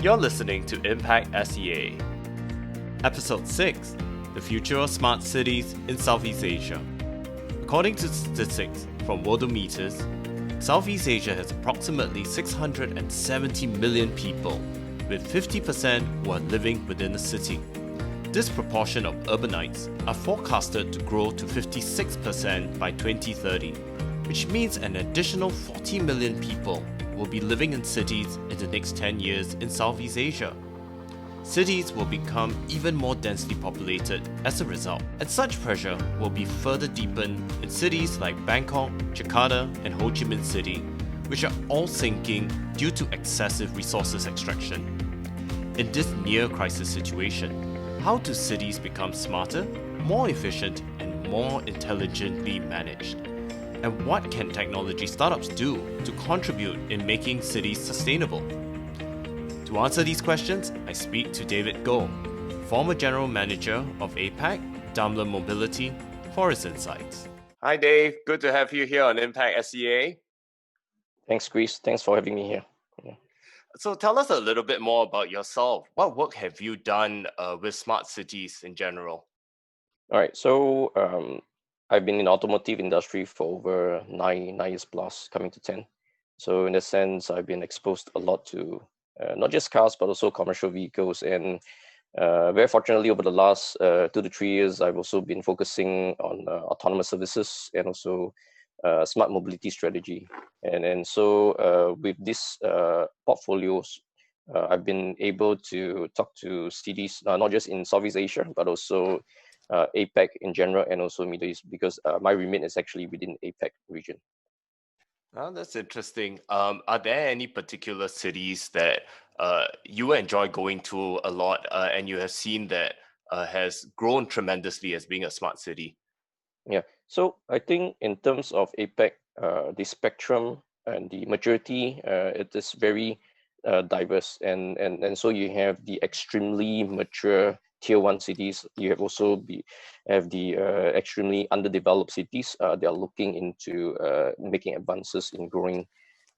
You're listening to Impact S.E.A. Episode 6, The Future of Smart Cities in Southeast Asia. According to statistics from worldometers, Southeast Asia has approximately 670 million people, with 50% who are living within a city. This proportion of urbanites are forecasted to grow to 56% by 2030, which means an additional 40 million people will be living in cities in the next 10 years in Southeast Asia. Cities will become even more densely populated as a result, and such pressure will be further deepened in cities like Bangkok, Jakarta, and Ho Chi Minh City, which are all sinking due to excessive resources extraction. In this near-crisis situation, how do cities become smarter, more efficient, and more intelligently managed? And what can technology startups do to contribute in making cities sustainable? To answer these questions, I speak to David Goh, former General Manager of APAC, Daimler Mobility, for his insights. Hi Dave, good to have you here on Impact S.E.A. Thanks, Chris. Thanks for having me here. So tell us a little bit more about yourself. What work have you done with smart cities in general? All right. So I've been in the automotive industry for over nine years plus, coming to 10. So in that sense, I've been exposed a lot to not just cars, but also commercial vehicles. And very fortunately, over the last 2 to 3 years, I've also been focusing on autonomous services and also smart mobility strategy. And so with these portfolios, I've been able to talk to cities, not just in Southeast Asia, but also APAC in general, and also Middle East, because my remit is actually within APAC region. Oh, that's interesting. Are there any particular cities that you enjoy going to a lot and you have seen that has grown tremendously as being a smart city? Yeah. So I think in terms of APAC, the spectrum and the maturity, it is very diverse, and so you have the extremely mature tier one cities. You have also have the extremely underdeveloped cities. They are looking into making advances in growing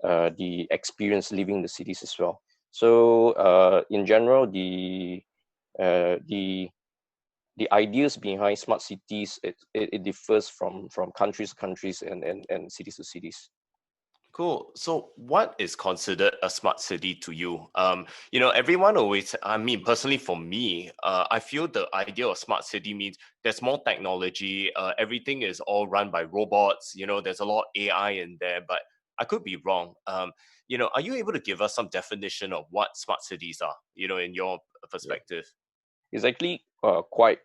the experience living the cities as well. So in general, the the ideas behind smart cities, it differs from countries to countries and cities to cities. Cool. So, what is considered a smart city to you? Everyone always, I mean, personally for me, I feel the idea of smart city means there's more technology, everything is all run by robots, there's a lot of AI in there, but I could be wrong. Are you able to give us some definition of what smart cities are, in your Yeah. perspective? It's actually quite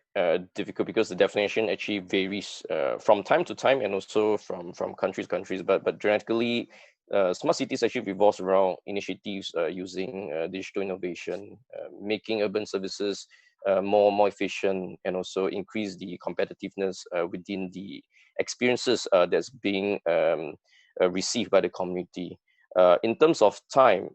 difficult because the definition actually varies from time to time and also from countries to countries. But generally, smart cities actually revolves around initiatives using digital innovation, making urban services more efficient, and also increase the competitiveness within the experiences that's being received by the community. In terms of time,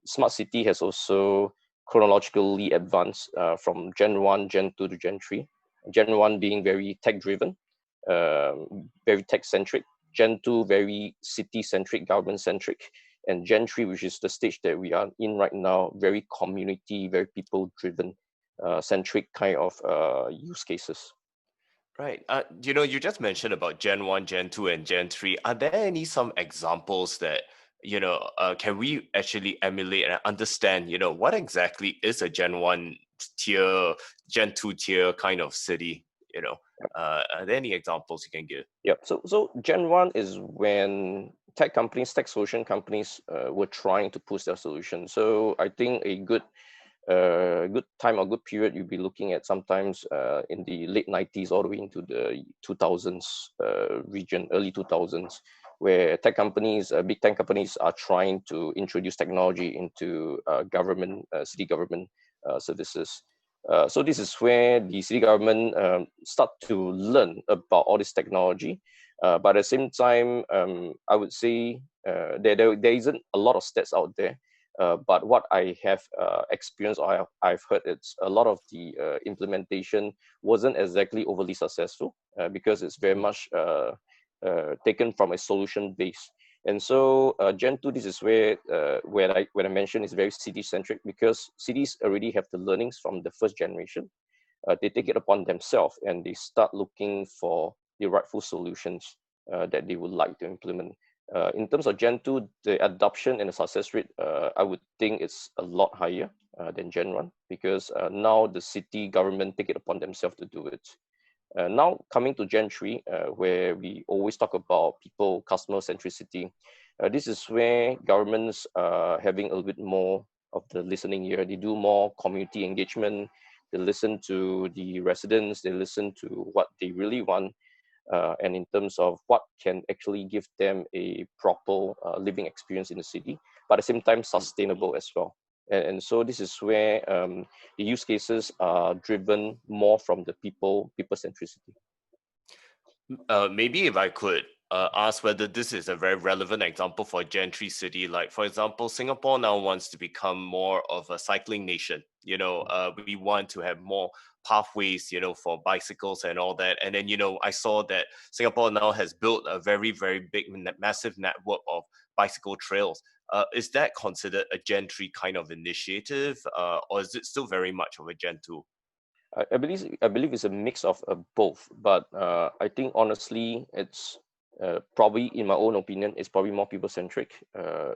smart city has also chronologically advanced from Gen 1, Gen 2 to Gen 3. Gen 1 being very tech driven, very tech centric. Gen 2 very city centric, government centric. And Gen 3, which is the stage that we are in right now, very community, very people driven centric kind of use cases. Right. You just mentioned about Gen 1, Gen 2, and Gen 3. Are there some examples that, can we actually emulate and understand, what exactly is a Gen 1 tier, Gen 2 tier kind of city? Are there any examples you can give? Yep. So Gen 1 is when tech companies, tech solution companies were trying to push their solution. So I think a good time or good period you'll be looking at sometimes in the late 90s all the way into the 2000s region, early 2000s, where tech companies, big tech companies are trying to introduce technology into government, city government services. So this is where the city government start to learn about all this technology. But at the same time, I would say there isn't a lot of stats out there. But what I have experienced or I've heard, it's a lot of the implementation wasn't exactly overly successful because it's very much taken from a solution base. And so Gen 2, this is where I mentioned is very city centric, because cities already have the learnings from the first generation. They take it upon themselves and they start looking for the rightful solutions that they would like to implement. In terms of Gen 2, the adoption and the success rate, I would think it's a lot higher than Gen 1, because now the city government take it upon themselves to do it. Now coming to Gen 3, where we always talk about people, customer centricity, this is where governments are having a little bit more of the listening ear. They do more community engagement. They listen to the residents. They listen to what they really want, and in terms of what can actually give them a proper living experience in the city, but at the same time sustainable as well. And so this is where the use cases are driven more from the people centricity. Maybe if I could ask whether this is a very relevant example for Gentry City. Like, for example, Singapore now wants to become more of a cycling nation. We want to have more pathways, for bicycles and all that. And then, I saw that Singapore now has built a very, very big, massive network of bicycle trails. Is that considered a Gentry kind of initiative, or is it still very much of a Gen 2? I believe it's a mix of both, but I think honestly, it's probably, in my own opinion, it's probably more people centric,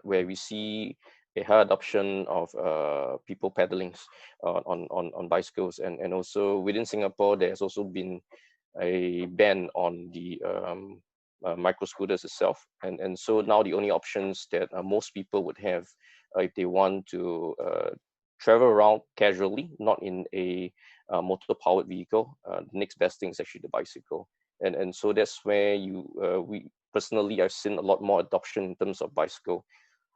where we see a high adoption of people pedaling on bicycles, and also within Singapore, there's also been a ban on the micro scooters itself, and so now the only options that most people would have if they want to travel around casually, not in a motor powered vehicle, the next best thing is actually the bicycle. And so that's where we personally, I've seen a lot more adoption in terms of bicycle.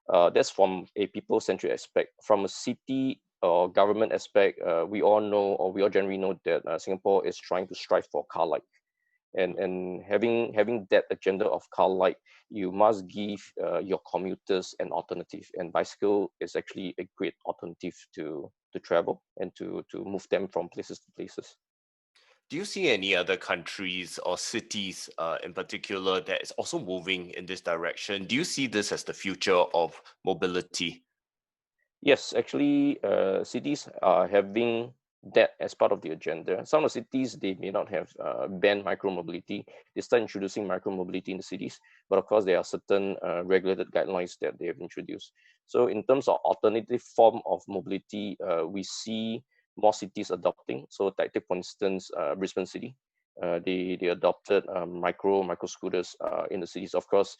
That's from a people centric aspect. From a city or government aspect, we all know, or we all generally know, that Singapore is trying to strive for car light. And having that agenda of car light, you must give your commuters an alternative, and bicycle is actually a great alternative to travel and to move them from places to places. Do you see any other countries or cities in particular that is also moving in this direction? Do you see this as the future of mobility? Yes, actually, cities are having that as part of the agenda. Some of the cities, they may not have banned micromobility. They start introducing micromobility in the cities, but of course, there are certain regulated guidelines that they have introduced. So, in terms of alternative form of mobility, we see more cities adopting. So, take for instance, Brisbane City. They adopted micro scooters in the cities. Of course,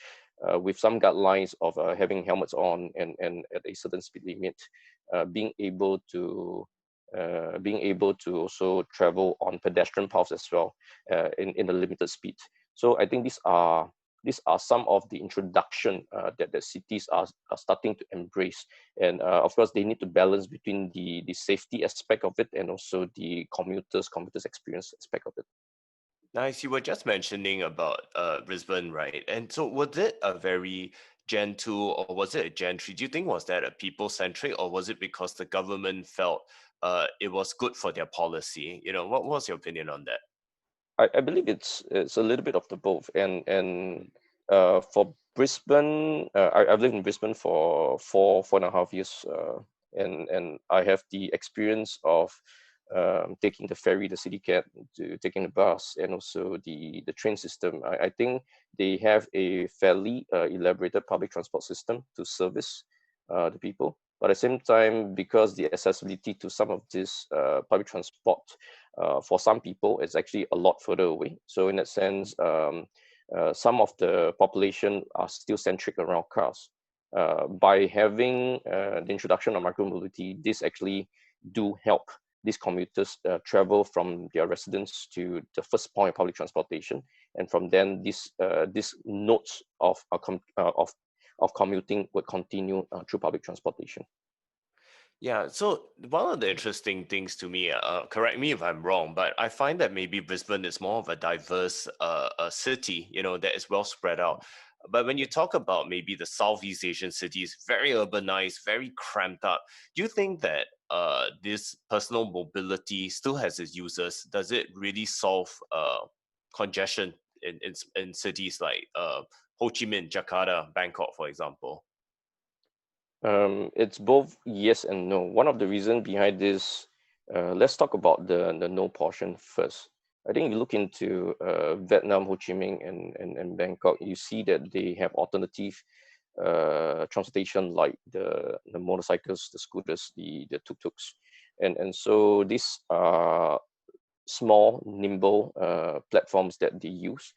with some guidelines of having helmets on, and at a certain speed limit, being able to also travel on pedestrian paths as well, in a limited speed. So I think these are some of the introduction that the cities are starting to embrace, and of course they need to balance between the safety aspect of it and also the commuters experience aspect of it. Nice. You were just mentioning about Brisbane, right? And so was it a very Gen 2 or was it a Gen 3? Do you think was that a people centric or was it because the government felt it was good for their policy? What was your opinion on that? I believe it's a little bit of the both, and for Brisbane, I've lived in Brisbane for four and a half years, and I have the experience of taking the ferry, the city cab, to taking the bus, and also the train system. I think they have a fairly elaborated public transport system to service the people. But at the same time, because the accessibility to some of this public transport for some people is actually a lot further away. So in that sense, some of the population are still centric around cars. By having the introduction of micromobility, this actually do help these commuters travel from their residence to the first point of public transportation, and from then this nodes of commuting would continue through public transportation. Yeah, so one of the interesting things to me, correct me if I'm wrong, but I find that maybe Brisbane is more of a diverse city, that is well spread out. But when you talk about maybe the Southeast Asian cities, very urbanized, very cramped up, do you think that this personal mobility still has its users? Does it really solve congestion in cities like Ho Chi Minh, Jakarta, Bangkok, for example? It's both yes and no. One of the reasons behind this, let's talk about the no portion first. I think if you look into Vietnam, Ho Chi Minh, and Bangkok, you see that they have alternative transportation like the motorcycles, the scooters, the tuk-tuks, and so these are small, nimble platforms that they use.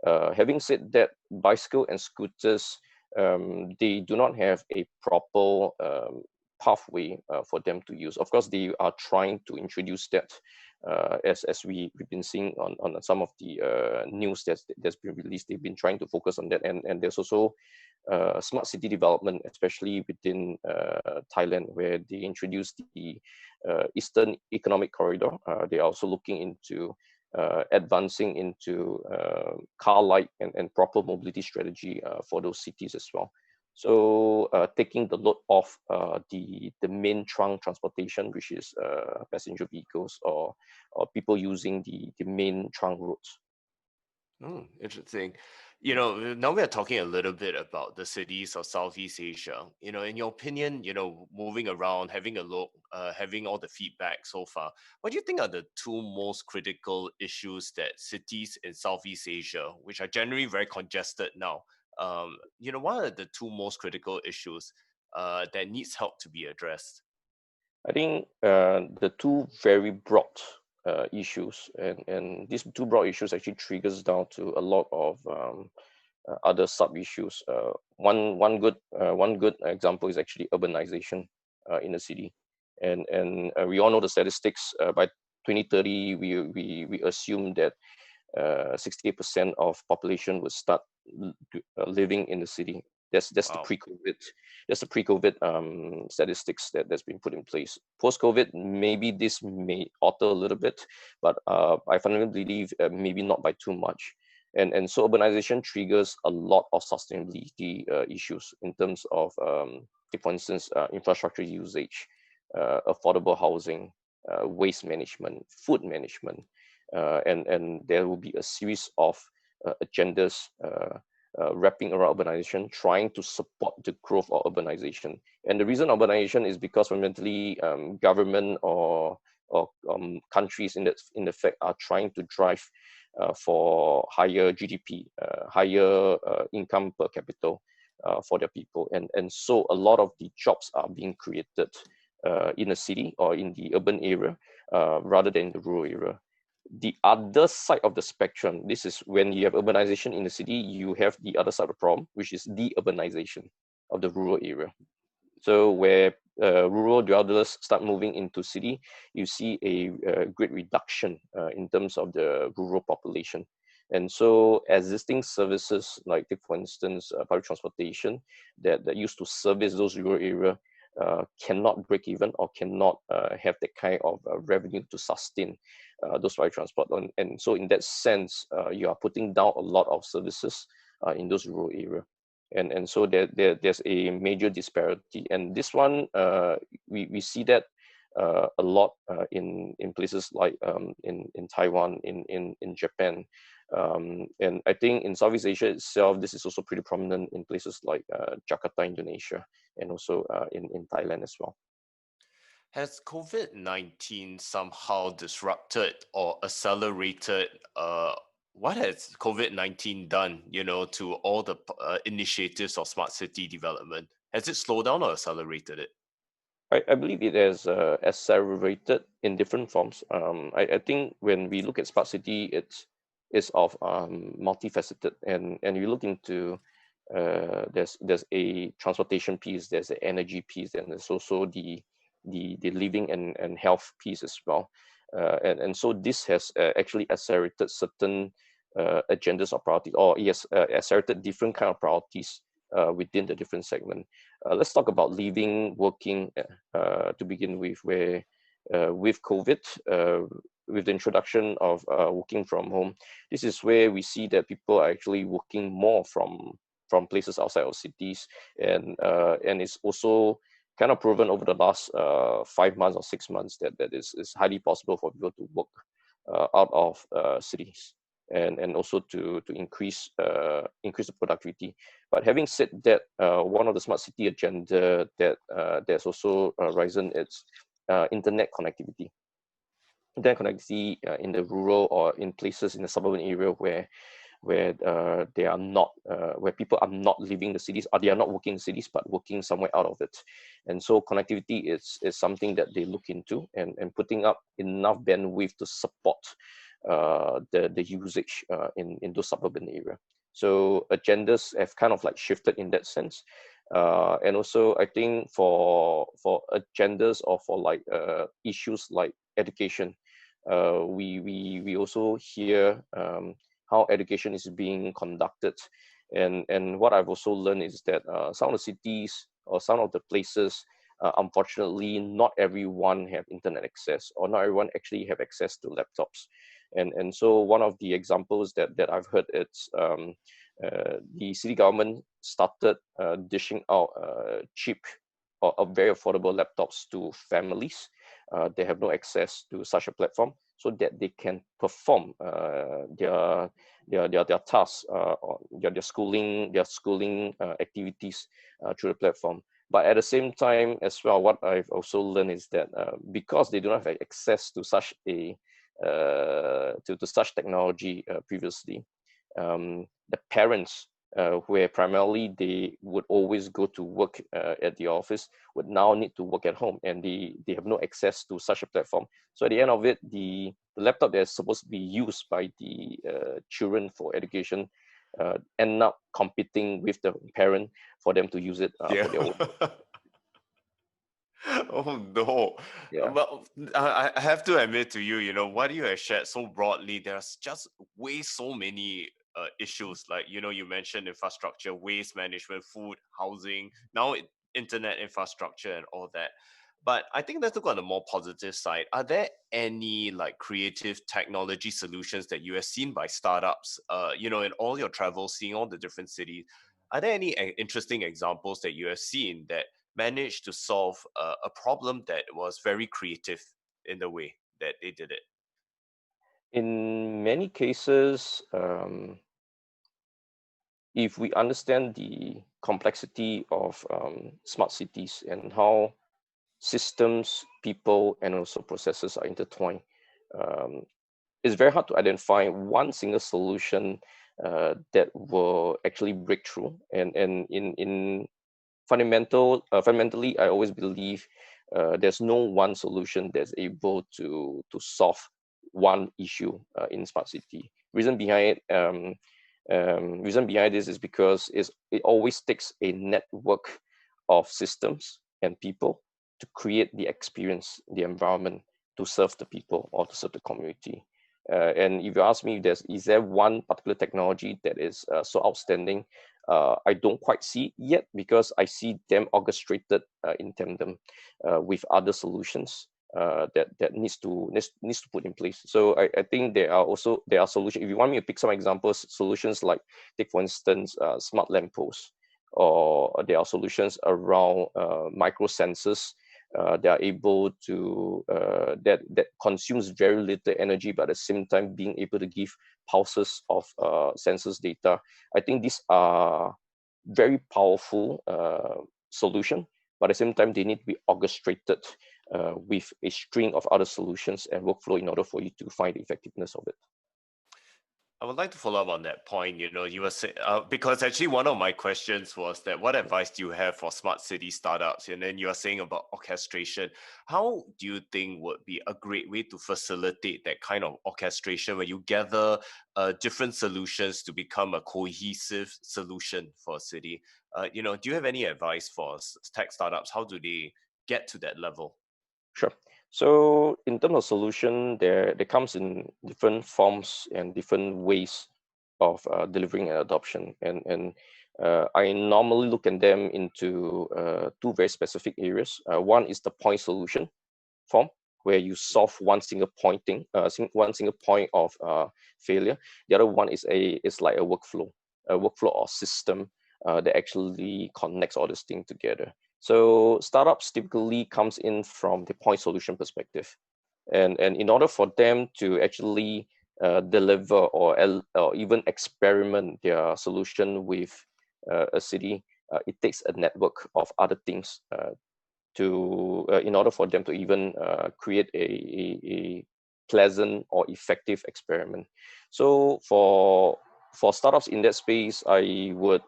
Having said that, bicycle and scooters, they do not have a proper pathway for them to use. Of course, they are trying to introduce that, as we've been seeing on some of the news that's been released. They've been trying to focus on that, and there's also smart city development, especially within Thailand, where they introduced the Eastern Economic Corridor. They are also looking into advancing into car light and proper mobility strategy for those cities as well. So taking the load off the main trunk transportation, which is passenger vehicles or people using the main trunk roads. Interesting. Now we are talking a little bit about the cities of Southeast Asia. In your opinion, moving around, having a look, having all the feedback so far, what do you think are the two most critical issues that cities in Southeast Asia, which are generally very congested now, what are the two most critical issues that needs help to be addressed? I think the two very broad issues, and these two broad issues actually triggers down to a lot of other sub issues. One good example is actually urbanization in the city, and we all know the statistics. By 2030, we assume that 68% of population would start living in the city. That's the Wow. pre-COVID. That's the pre-COVID statistics that's been put in place. Post-COVID, maybe this may alter a little bit, but I fundamentally believe maybe not by too much. And so urbanization triggers a lot of sustainability issues in terms of, for instance, infrastructure usage, affordable housing, waste management, food management, and there will be a series of agendas wrapping around urbanization, trying to support the growth of urbanization. And the reason urbanization is because fundamentally government or countries in the fact are trying to drive for higher GDP, higher income per capita for their people. And so a lot of the jobs are being created in a city or in the urban area rather than the rural area. The other side of the spectrum, this is when you have urbanization in the city, you have the other side of the problem, which is de-urbanization of the rural area. So where rural dwellers start moving into city, you see a great reduction in terms of the rural population. And so existing services like, for instance, public transportation that used to service those rural areas cannot break even or cannot have that kind of revenue to sustain those public transport. And so in that sense, you are putting down a lot of services in those rural areas. And so there's a major disparity. And this one, we see that a lot in places like in Taiwan, in Japan. And I think in Southeast Asia itself, this is also pretty prominent in places like Jakarta, Indonesia, and also in Thailand as well. Has COVID-19 somehow disrupted or accelerated what has COVID-19 done, to all the initiatives of smart city development? Has it slowed down or accelerated it? I believe it has accelerated in different forms. I think when we look at smart city, it's of multifaceted, and you look into there's a transportation piece, there's an energy piece, and there's also the living and health piece as well. And so this has actually accelerated certain agendas or priorities, or yes, accelerated different kind of priorities within the different segment. Let's talk about living, working to begin with, where with COVID, with the introduction of working from home, this is where we see that people are actually working more from places outside of cities, and it's also kind of proven over the last 5 months or 6 months that is highly possible for people to work out of cities. and also to increase increase the productivity. But having said that, one of the smart city agenda that that's also risen is internet connectivity. Internet connectivity in the rural or in places in the suburban area where they are not where people are not living the cities, or they are not working in cities but working somewhere out of it. And so connectivity is something that they look into, and putting up enough bandwidth to support the usage in those suburban area. So agendas have kind of like shifted in that sense. And also I think for agendas or for like issues like education, we also hear how education is being conducted. And what I've also learned is that some of the cities or some of the places, unfortunately, not everyone have internet access, or not everyone actually have access to laptops. And so one of the examples that I've heard, it's the city government started dishing out cheap or very affordable laptops to families. They have no access to such a platform, so that they can perform their tasks or their schooling activities through the platform. But at the same time as well, what I've also learned is that because they do not have access to such a to such technology previously, the parents, where primarily they would always go to work at the office, would now need to work at home, and they have no access to such a platform. So at the end of it, the laptop that's supposed to be used by the children for education end up competing with the parent for them to use it for their own work. Oh no. Yeah. Well, I have to admit to you, what you have shared so broadly, there's just way so many issues. Like, you mentioned infrastructure, waste management, food, housing, now internet infrastructure and all that. But I think let's look on the more positive side. Are there any like creative technology solutions that you have seen by startups, in all your travels, seeing all the different cities? Are there any interesting examples that you have seen that managed to solve a problem that was very creative in the way that they did it? In many cases, if we understand the complexity of smart cities and how systems, people, and also processes are intertwined, it's very hard to identify one single solution that will actually break through. And in fundamentally, I always believe there's no one solution that's able to solve one issue in smart city. Reason behind this is because it always takes a network of systems and people to create the experience, the environment, to serve the people or to serve the community. And if you ask me, is there one particular technology that is so outstanding? I don't quite see it yet, because I see them orchestrated in tandem with other solutions that needs to put in place. So I think there are solutions. If you want me to pick some examples, solutions like, take for instance, smart lampposts, or there are solutions around micro sensors that are able to that consumes very little energy, but at the same time being able to give pulses of sensors data. I think these are very powerful solution, but at the same time they need to be orchestrated with a string of other solutions and workflow in order for you to find the effectiveness of it. I would like to follow up on that point. You were saying, because actually one of my questions was that what advice do you have for smart city startups? And then you are saying about orchestration. How do you think would be a great way to facilitate that kind of orchestration, where you gather different solutions to become a cohesive solution for a city? Do you have any advice for tech startups? How do they get to that level? Sure. So in terms of solution, there comes in different forms and different ways of delivering an adoption. And I normally look at them into two very specific areas. One is the point solution form, where you solve one single point of failure. The other one is like a workflow or system that actually connects all this thing together. So startups typically comes in from the point solution perspective. And in order for them to actually deliver or even experiment their solution with a city, it takes a network of other things to in order for them to even create a pleasant or effective experiment. So for startups in that space, I would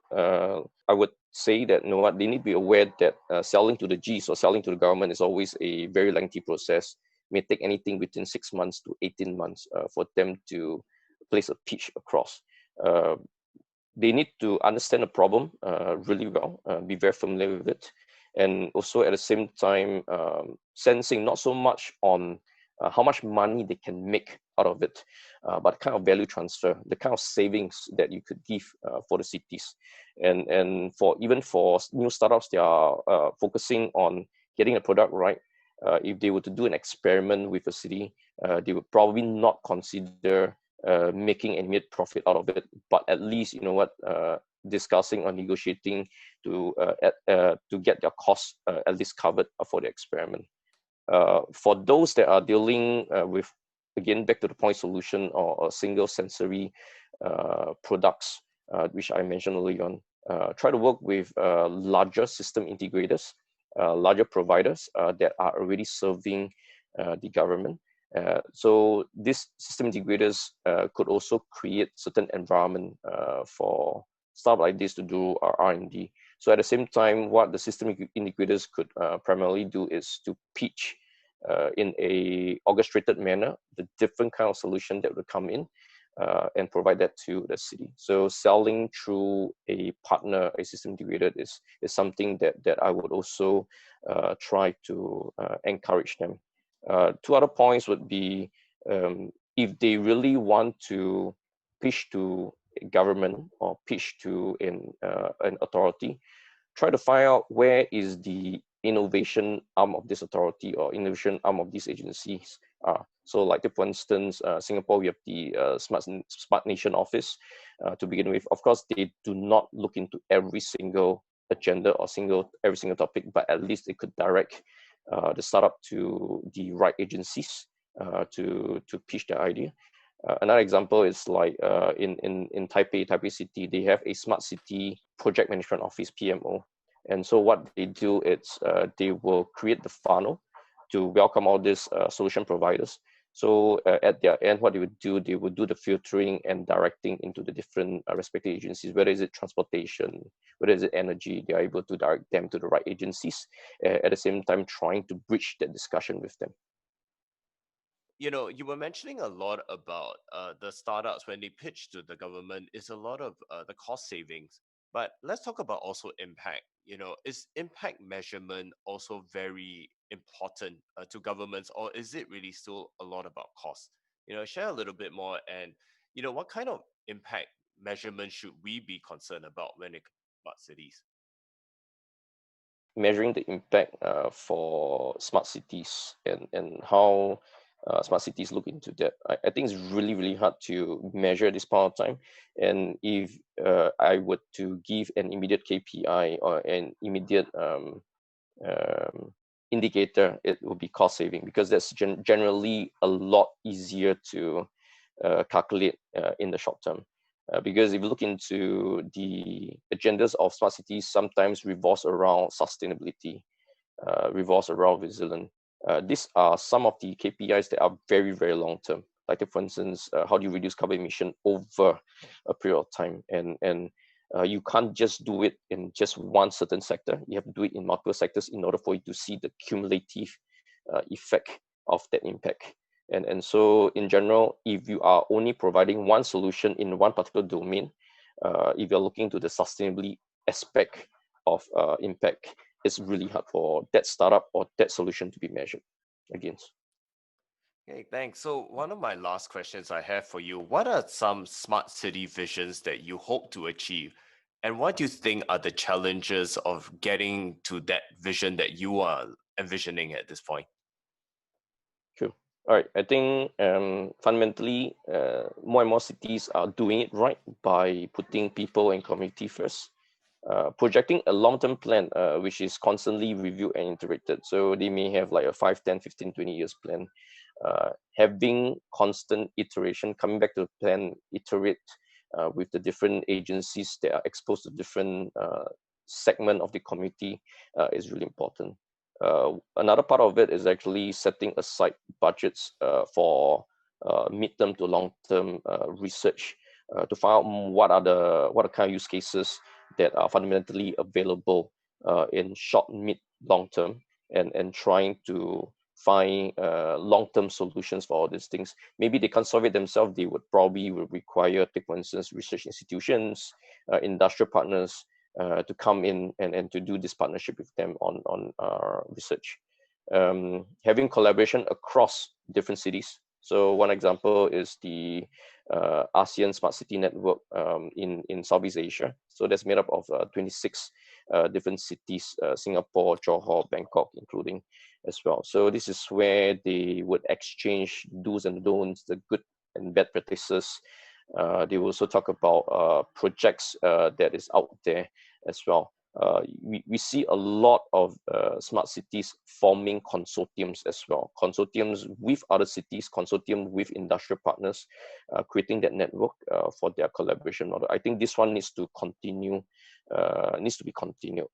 say that, you know what, they need to be aware that selling to the Gs or selling to the government is always a very lengthy process. May take anything between 6 months to 18 months for them to place a pitch across. They need to understand the problem really well, be very familiar with it, and also at the same time sensing not so much on how much money they can make out of it, but kind of value transfer, the kind of savings that you could give for the cities. And for even for new startups, they are focusing on getting the product right. If they were to do an experiment with a city, they would probably not consider making immediate profit out of it, but at least, you know what, discussing or negotiating to get their costs at least covered for the experiment. For those that are dealing with, again, back to the point solution or single sensory products, which I mentioned earlier on, try to work with larger system integrators, larger providers that are already serving the government. So these system integrators could also create certain environment for stuff like this to do R&D. So at the same time, what the system integrators could primarily do is to pitch in a orchestrated manner the different kind of solution that would come in and provide that to the city. So selling through a partner, a system integrator is something that I would also try to encourage them. Two other points would be if they really want to pitch to a government or pitch to an authority, try to find out where is the innovation arm of this authority or innovation arm of these agencies are. So like, for instance, Singapore, we have the Smart Nation Office to begin with. Of course, they do not look into every single agenda or every single topic, but at least they could direct the startup to the right agencies to pitch their idea. Another example is like in Taipei City, they have a smart city project management office, PMO. And so what they do is they will create the funnel to welcome all these solution providers. So at their end, what they would do the filtering and directing into the different respective agencies, whether is it transportation, whether is it energy, they are able to direct them to the right agencies, at the same time trying to bridge that discussion with them. You know, you were mentioning a lot about the startups when they pitch to the government is a lot of the cost savings. But let's talk about also impact. You know, is impact measurement also very important to governments, or is it really still a lot about cost? You know, share a little bit more, and you know, what kind of impact measurement should we be concerned about when it comes about cities? Measuring the impact for smart cities and how smart cities look into that. I think it's really, really hard to measure this point of time. And if I were to give an immediate KPI or an immediate indicator, it will be cost saving, because that's generally a lot easier to calculate in the short term. Because if you look into the agendas of smart cities, sometimes revolves around sustainability, revolves around resilience. These are some of the KPIs that are very, very long term. Like, for instance, how do you reduce carbon emission over a period of time? And you can't just do it in just one certain sector. You have to do it in multiple sectors in order for you to see the cumulative effect of that impact. And so in general, if you are only providing one solution in one particular domain, if you're looking to the sustainability aspect of impact, it's really hard for that startup or that solution to be measured against. Okay, thanks. So one of my last questions I have for you, what are some smart city visions that you hope to achieve? And what do you think are the challenges of getting to that vision that you are envisioning at this point? Sure. All right. I think fundamentally, more and more cities are doing it right by putting people and community first. Projecting a long-term plan, which is constantly reviewed and iterated. So they may have like a 5, 10, 15, 20 years plan having constant iteration, coming back to the plan, iterate with the different agencies that are exposed to different segment of the community is really important. Another part of it is actually setting aside budgets for mid-term to long-term research to find out what are kind of use cases that are fundamentally available in short, mid, long term, and trying to find long-term solutions for all these things. Maybe they can't solve it themselves. They would probably require, take for instance, research institutions, industrial partners to come in and to do this partnership with them on research. Having collaboration across different cities. So one example is the ASEAN Smart City Network in Southeast Asia. So that's made up of 26 different cities, Singapore, Johor, Bangkok, including as well. So this is where they would exchange do's and don'ts, the good and bad practices. They will also talk about projects that is out there as well. We see a lot of smart cities forming consortiums as well. Consortiums with other cities, consortium with industrial partners, creating that network for their collaboration model. I think this one needs to continue, needs to be continued.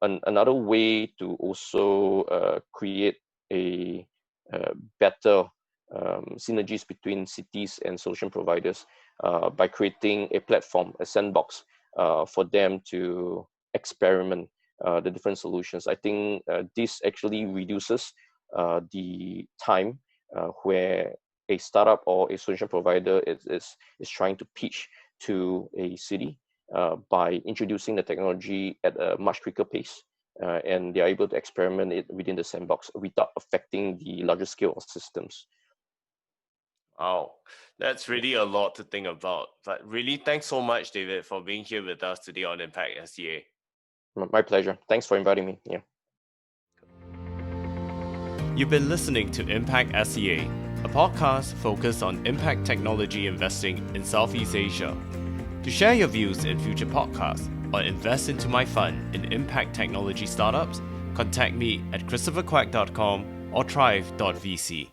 Another way to also create a better synergies between cities and solution providers by creating a platform, a sandbox for them to experiment the different solutions. I think this actually reduces the time where a startup or a solution provider is trying to pitch to a city by introducing the technology at a much quicker pace. And they are able to experiment it within the sandbox without affecting the larger scale of systems. Wow, that's really a lot to think about. But really, thanks so much, David, for being here with us today on Impact S.E.A. My pleasure. Thanks for inviting me. Yeah. You've been listening to Impact S.E.A, a podcast focused on impact technology investing in Southeast Asia. To share your views in future podcasts or invest into my fund in impact technology startups, contact me at christopherquack.com or trive.vc.